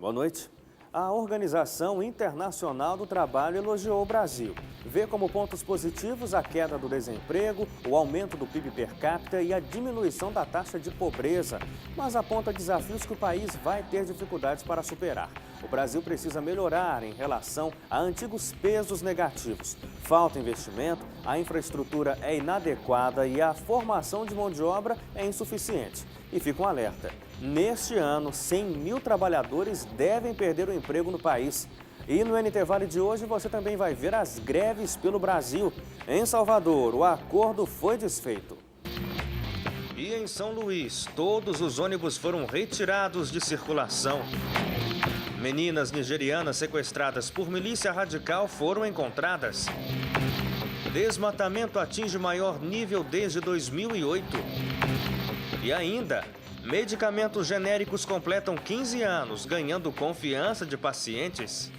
Boa noite. A Organização Internacional do Trabalho elogiou o Brasil. Vê como pontos positivos a queda do desemprego, o aumento do PIB per capita e a diminuição da taxa de pobreza. Mas aponta desafios que o país vai ter dificuldades para superar. O Brasil precisa melhorar em relação a antigos pesos negativos. Falta investimento, a infraestrutura é inadequada e a formação de mão de obra é insuficiente. E fica um alerta. Neste ano, 100 mil trabalhadores devem perder o emprego no país. E no NT Vale de hoje você também vai ver as greves pelo Brasil. Em Salvador, o acordo foi desfeito. E em São Luís, todos os ônibus foram retirados de circulação. Meninas nigerianas sequestradas por milícia radical foram encontradas. Desmatamento atinge maior nível desde 2008. E ainda, medicamentos genéricos completam 15 anos, ganhando confiança de pacientes.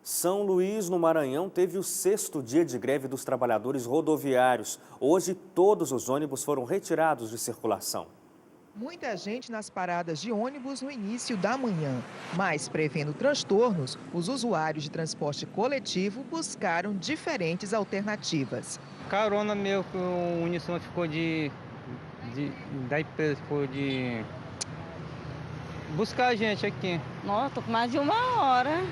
São Luís, no Maranhão, teve o 6º dia de greve dos trabalhadores rodoviários. Hoje, todos os ônibus foram retirados de circulação. Muita gente nas paradas de ônibus no início da manhã. Mas, prevendo transtornos, os usuários de transporte coletivo buscaram diferentes alternativas. Carona meu, que o Unisson ficou da empresa, ficou de buscar a gente aqui. Nossa, tô com mais de 1 hora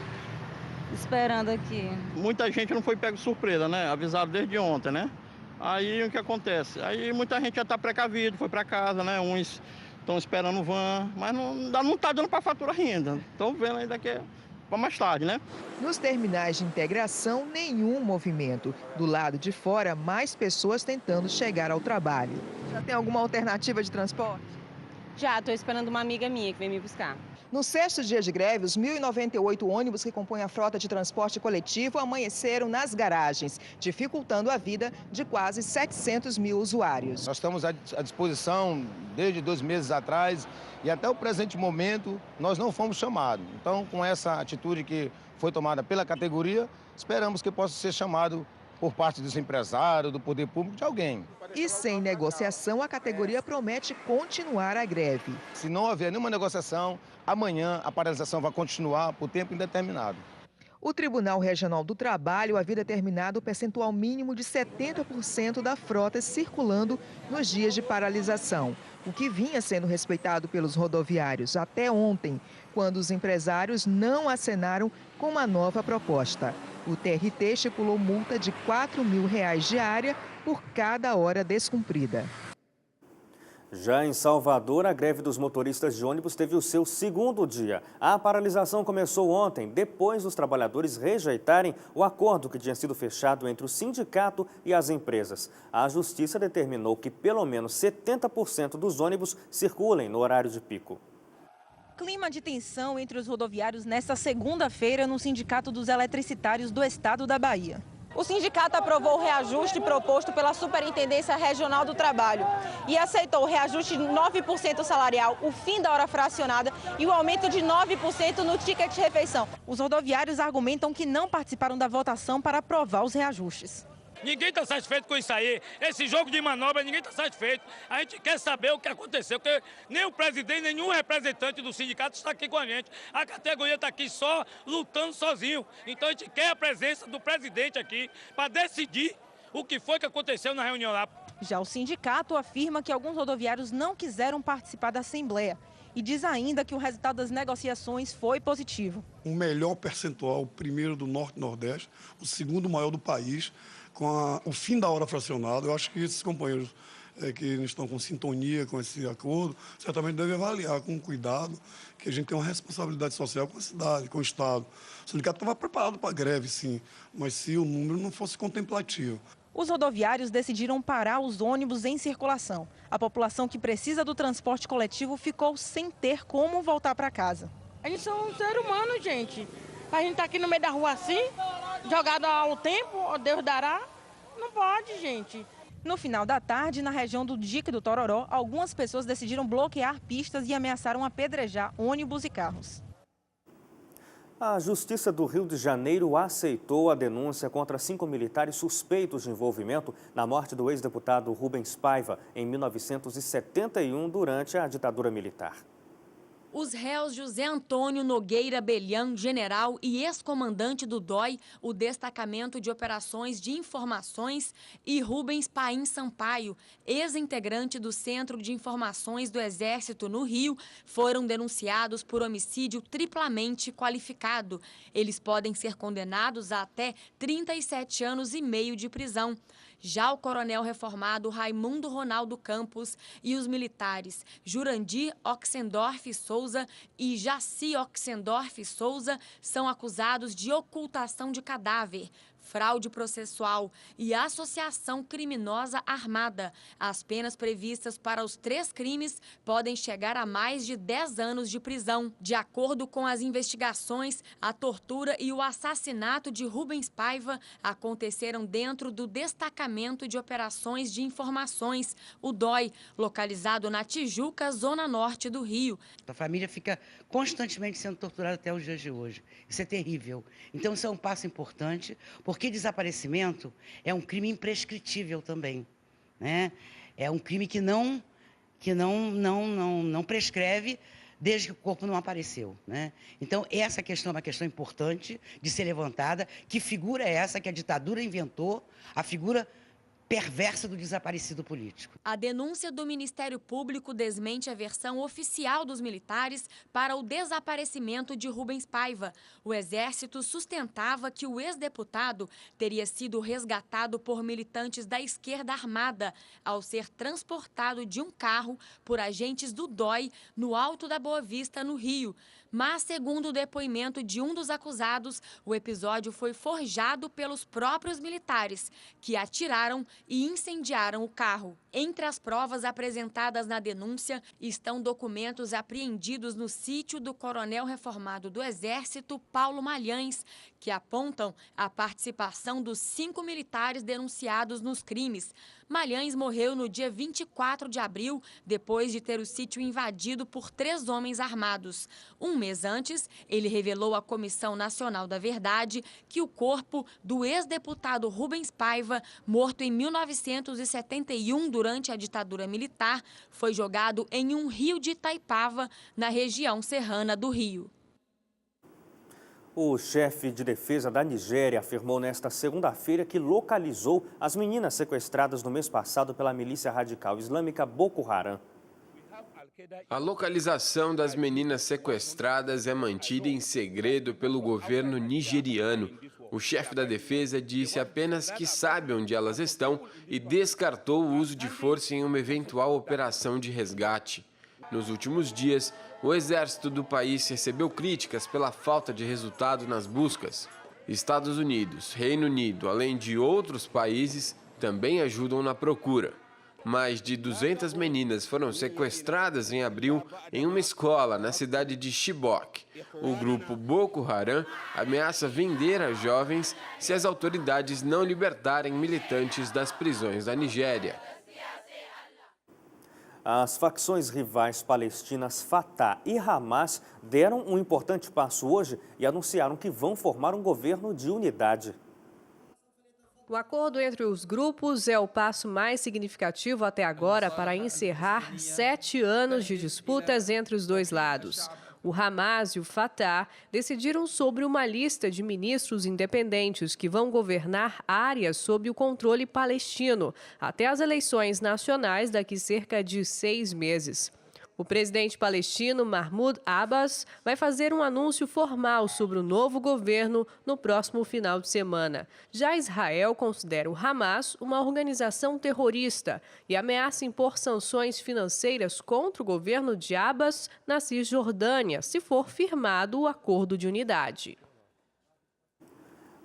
esperando aqui. Muita gente não foi pego de surpresa, né? Avisaram desde ontem, né? Aí o que acontece? Aí muita gente já está precavido, foi para casa, né? Uns estão esperando o van, mas não está dando para fatura ainda. Estão vendo ainda que é para mais tarde, né? Nos terminais de integração, nenhum movimento. Do lado de fora, mais pessoas tentando chegar ao trabalho. Já tem alguma alternativa de transporte? Já, estou esperando uma amiga minha que vem me buscar. No 6º dia de greve, os 1.098 ônibus que compõem a frota de transporte coletivo amanheceram nas garagens, dificultando a vida de quase 700 mil usuários. Nós estamos à disposição desde 2 meses atrás e até o presente momento nós não fomos chamados. Então, com essa atitude que foi tomada pela categoria, esperamos que possa ser chamado por parte dos empresários, do poder público, de alguém. E sem negociação, a categoria promete continuar a greve. Se não houver nenhuma negociação, amanhã a paralisação vai continuar por tempo indeterminado. O Tribunal Regional do Trabalho havia determinado o percentual mínimo de 70% da frota circulando nos dias de paralisação, o que vinha sendo respeitado pelos rodoviários até ontem, quando os empresários não acenaram com uma nova proposta. O TRT estipulou multa de R$ 4.000 diária por cada hora descumprida. Já em Salvador, a greve dos motoristas de ônibus teve o seu 2º dia. A paralisação começou ontem, depois dos trabalhadores rejeitarem o acordo que tinha sido fechado entre o sindicato e as empresas. A Justiça determinou que pelo menos 70% dos ônibus circulem no horário de pico. Clima de tensão entre os rodoviários nesta segunda-feira no Sindicato dos Eletricitários do Estado da Bahia. O sindicato aprovou o reajuste proposto pela Superintendência Regional do Trabalho e aceitou o reajuste de 9% salarial, o fim da hora fracionada e o aumento de 9% no ticket de refeição. Os rodoviários argumentam que não participaram da votação para aprovar os reajustes. Ninguém está satisfeito com isso aí. Esse jogo de manobra, ninguém está satisfeito. A gente quer saber o que aconteceu, porque nem o presidente, nenhum representante do sindicato está aqui com a gente. A categoria está aqui só lutando sozinho. Então a gente quer a presença do presidente aqui para decidir o que foi que aconteceu na reunião lá. Já o sindicato afirma que alguns rodoviários não quiseram participar da Assembleia e diz ainda que o resultado das negociações foi positivo. O melhor percentual, o primeiro do Norte e Nordeste, o 2º maior do país, com o fim da hora fracionada. Eu acho que esses companheiros que estão com sintonia com esse acordo, certamente devem avaliar com cuidado que a gente tem uma responsabilidade social com a cidade, com o Estado. O sindicato estava preparado para a greve, sim, mas se o número não fosse contemplativo. Os rodoviários decidiram parar os ônibus em circulação. A população que precisa do transporte coletivo ficou sem ter como voltar para casa. A gente é um ser humano, gente. A gente tá aqui no meio da rua assim, jogado ao tempo, Deus dará. Não pode, gente. No final da tarde, na região do Dique do Tororó, algumas pessoas decidiram bloquear pistas e ameaçaram apedrejar ônibus e carros. A Justiça do Rio de Janeiro aceitou a denúncia contra 5 militares suspeitos de envolvimento na morte do ex-deputado Rubens Paiva em 1971, durante a ditadura militar. Os réus José Antônio Nogueira Belian, general e ex-comandante do DOI, o Destacamento de Operações de Informações, e Rubens Paim Sampaio, ex-integrante do Centro de Informações do Exército no Rio, foram denunciados por homicídio triplamente qualificado. Eles podem ser condenados a até 37 anos e meio de prisão. Já o coronel reformado Raimundo Ronaldo Campos e os militares Jurandir Oxendorf Souza e Jaci Oxendorf Souza são acusados de ocultação de cadáver, fraude processual e associação criminosa armada. As penas previstas para os 3 crimes podem chegar a mais de 10 anos de prisão. De acordo com as investigações, a tortura e o assassinato de Rubens Paiva aconteceram dentro do Destacamento de Operações de Informações, o DOI, localizado na Tijuca, zona norte do Rio. A família fica constantemente sendo torturada até os dias de hoje. Isso é terrível. Então, isso é um passo importante, porque desaparecimento é um crime imprescritível também, né? É um crime que não prescreve desde que o corpo não apareceu, né? Então, essa questão é uma questão importante de ser levantada. Que figura é essa que a ditadura inventou? A figura perversa do desaparecido político. A denúncia do Ministério Público desmente a versão oficial dos militares para o desaparecimento de Rubens Paiva. O Exército sustentava que o ex-deputado teria sido resgatado por militantes da esquerda armada ao ser transportado de um carro por agentes do DOI no Alto da Boa Vista, no Rio. Mas, segundo o depoimento de um dos acusados, o episódio foi forjado pelos próprios militares, que atiraram e incendiaram o carro. Entre as provas apresentadas na denúncia estão documentos apreendidos no sítio do coronel reformado do Exército, Paulo Malhães, que apontam a participação dos 5 militares denunciados nos crimes. Malhães morreu no dia 24 de abril, depois de ter o sítio invadido por 3 homens armados. Um mês antes, ele revelou à Comissão Nacional da Verdade que o corpo do ex-deputado Rubens Paiva, morto em 1971 durante a ditadura militar, foi jogado em um rio de Itaipava, na região serrana do Rio. O chefe de defesa da Nigéria afirmou nesta segunda-feira que localizou as meninas sequestradas no mês passado pela milícia radical islâmica Boko Haram. A localização das meninas sequestradas é mantida em segredo pelo governo nigeriano. O chefe da defesa disse apenas que sabe onde elas estão e descartou o uso de força em uma eventual operação de resgate. Nos últimos dias, o exército do país recebeu críticas pela falta de resultado nas buscas. Estados Unidos, Reino Unido, além de outros países, também ajudam na procura. Mais de 200 meninas foram sequestradas em abril em uma escola na cidade de Chibok. O grupo Boko Haram ameaça vender as jovens se as autoridades não libertarem militantes das prisões da Nigéria. As facções rivais palestinas Fatah e Hamas deram um importante passo hoje e anunciaram que vão formar um governo de unidade. O acordo entre os grupos é o passo mais significativo até agora para encerrar 7 anos de disputas entre os dois lados. O Hamas e o Fatah decidiram sobre uma lista de ministros independentes que vão governar áreas sob o controle palestino até as eleições nacionais daqui cerca de 6 meses. O presidente palestino Mahmoud Abbas vai fazer um anúncio formal sobre o novo governo no próximo final de semana. Já Israel considera o Hamas uma organização terrorista e ameaça impor sanções financeiras contra o governo de Abbas na Cisjordânia, se for firmado o acordo de unidade.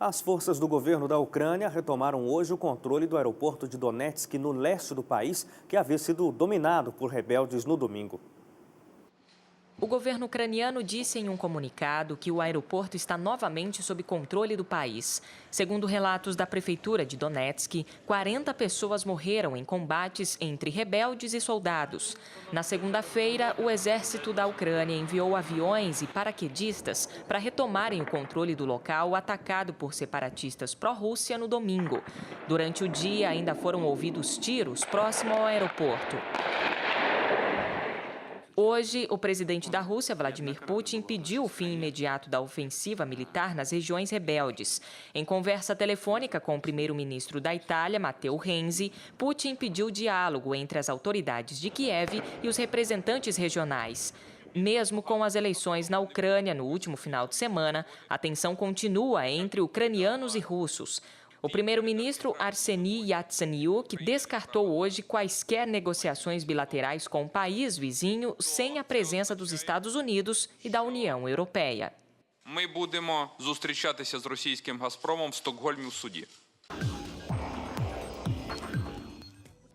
As forças do governo da Ucrânia retomaram hoje o controle do aeroporto de Donetsk, no leste do país, que havia sido dominado por rebeldes no domingo. O governo ucraniano disse em um comunicado que o aeroporto está novamente sob controle do país. Segundo relatos da prefeitura de Donetsk, 40 pessoas morreram em combates entre rebeldes e soldados. Na segunda-feira, o exército da Ucrânia enviou aviões e paraquedistas para retomarem o controle do local atacado por separatistas pró-Rússia no domingo. Durante o dia, ainda foram ouvidos tiros próximo ao aeroporto. Hoje, o presidente da Rússia, Vladimir Putin, pediu o fim imediato da ofensiva militar nas regiões rebeldes. Em conversa telefônica com o primeiro-ministro da Itália, Matteo Renzi, Putin pediu diálogo entre as autoridades de Kiev e os representantes regionais. Mesmo com as eleições na Ucrânia no último final de semana, a tensão continua entre ucranianos e russos. O primeiro-ministro Arseniy Yatsenyuk descartou hoje quaisquer negociações bilaterais com o país vizinho sem a presença dos Estados Unidos e da União Europeia. Ми будемо зустрічатися з російським Газпромом в Стокгольмі в суді.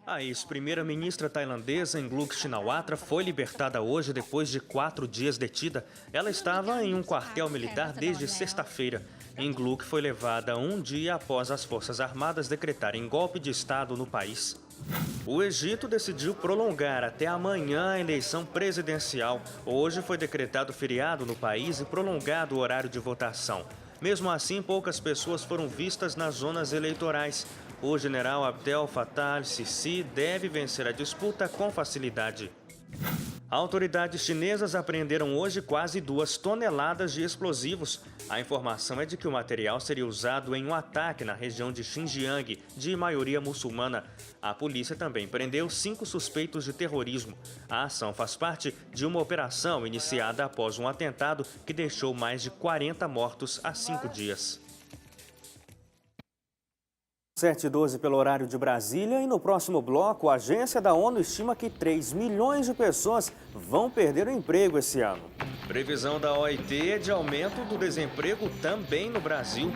A ex-primeira-ministra tailandesa Nguyen Shinawatra foi libertada hoje depois de 4 dias detida. Ela estava em um quartel militar desde sexta-feira. Nguyen foi levada um dia após as Forças Armadas decretarem golpe de Estado no país. O Egito decidiu prolongar até amanhã a eleição presidencial. Hoje foi decretado feriado no país e prolongado o horário de votação. Mesmo assim, poucas pessoas foram vistas nas zonas eleitorais. O general Abdel Fattah al-Sisi deve vencer a disputa com facilidade. Autoridades chinesas apreenderam hoje quase 2 toneladas de explosivos. A informação é de que o material seria usado em um ataque na região de Xinjiang, de maioria muçulmana. A polícia também prendeu 5 suspeitos de terrorismo. A ação faz parte de uma operação iniciada após um atentado que deixou mais de 40 mortos há 5 dias. 7h12 pelo horário de Brasília e no próximo bloco, a agência da ONU estima que 3 milhões de pessoas vão perder o emprego esse ano. Previsão da OIT é de aumento do desemprego também no Brasil.